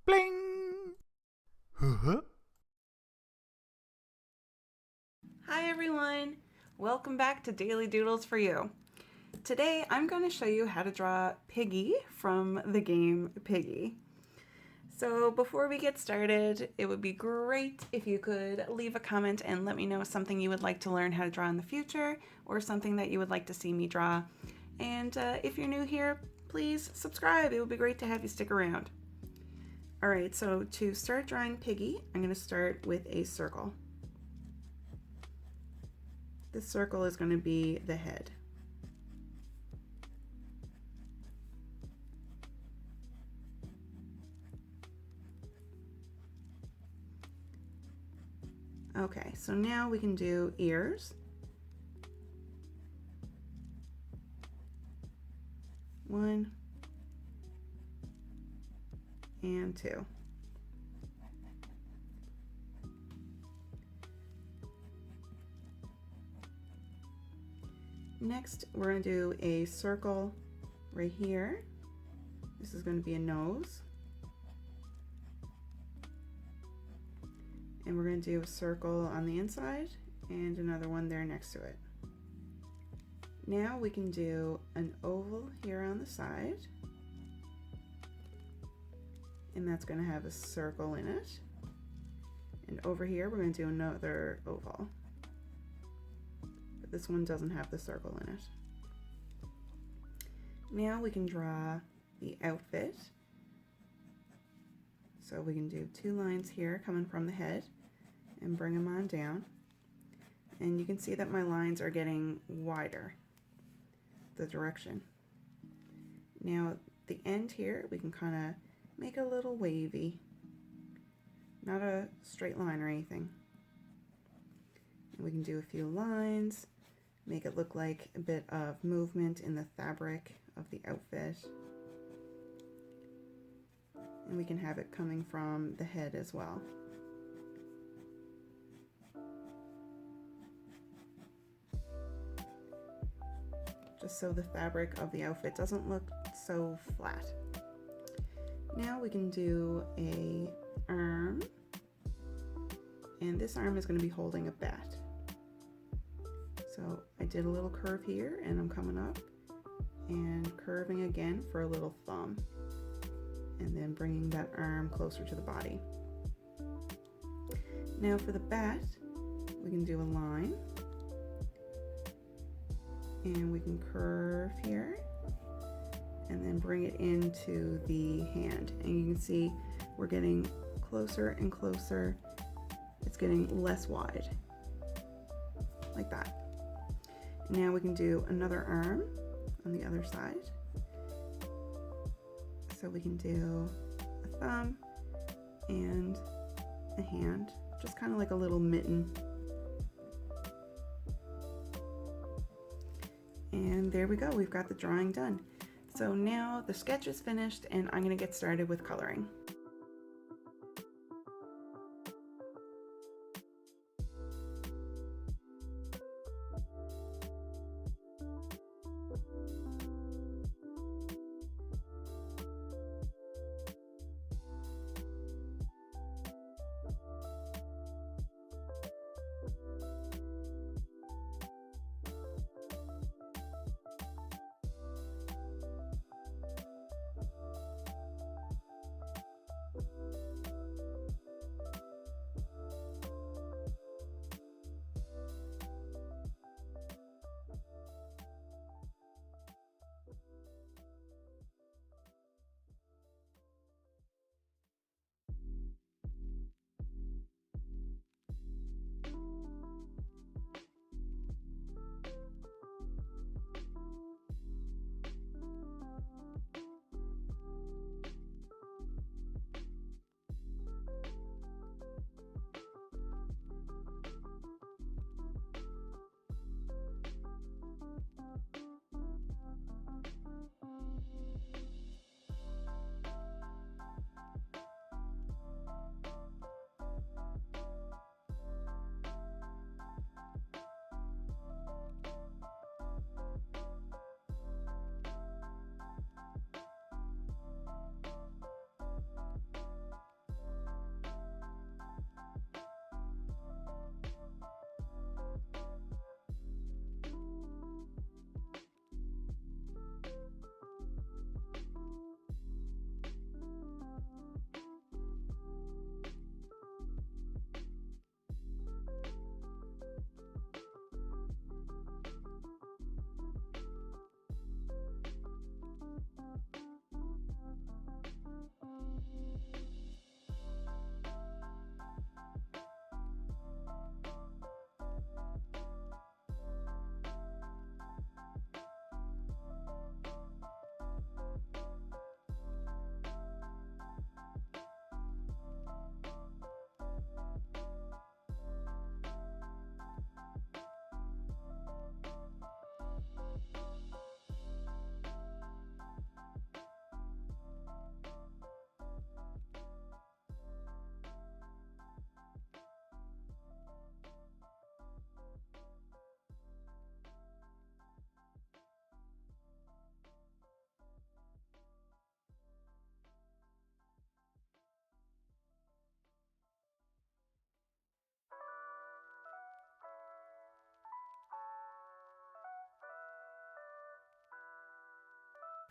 Bling! Huh? Hi everyone! Welcome back to Daily Doodles for You. Today I'm going to show you how to draw Piggy from the game Piggy. So before we get started, it would be great if you could leave a comment and let me know something you would like to learn how to draw in the future or something that you would like to see me draw. And if you're new here, please subscribe. It would be great to have you stick around. Alright, so to start drawing Piggy, I'm going to start with a circle. This circle is going to be the head. Okay, so now we can do ears. 1 and 2. Next, we're going to do a circle right here. This is going to be a nose. And we're going to do a circle on the inside and another one there next to it. Now we can do an oval here on the side. And that's going to have a circle in it. And over here, we're going to do another oval. But this one doesn't have the circle in it. Now we can draw the outfit. So we can do 2 lines here coming from the head and bring them on down. And you can see that my lines are getting wider, the direction. Now the end here, we can kind of make a little wavy, not a straight line or anything. And we can do a few lines, make it look like a bit of movement in the fabric of the outfit. And we can have it coming from the head as well. Just so the fabric of the outfit doesn't look so flat. Now we can do a arm. And this arm is going to be holding a bat. So I did a little curve here and I'm coming up and curving again for a little thumb. And then bringing that arm closer to the body. Now for the bat, we can do a line. And we can curve here. And then bring it into the hand. And you can see we're getting closer and closer. It's getting less wide. Like that. Now we can do another arm on the other side. So we can do a thumb and a hand, just kind of like a little mitten. And there we go, we've got the drawing done. So now the sketch is finished and I'm going to get started with coloring.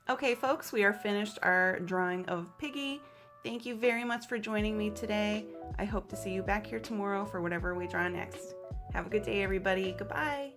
Okay, folks, we are finished our drawing of Piggy. Thank you very much for joining me today. I hope to see you back here tomorrow for whatever we draw next. Have a good day, everybody. Goodbye.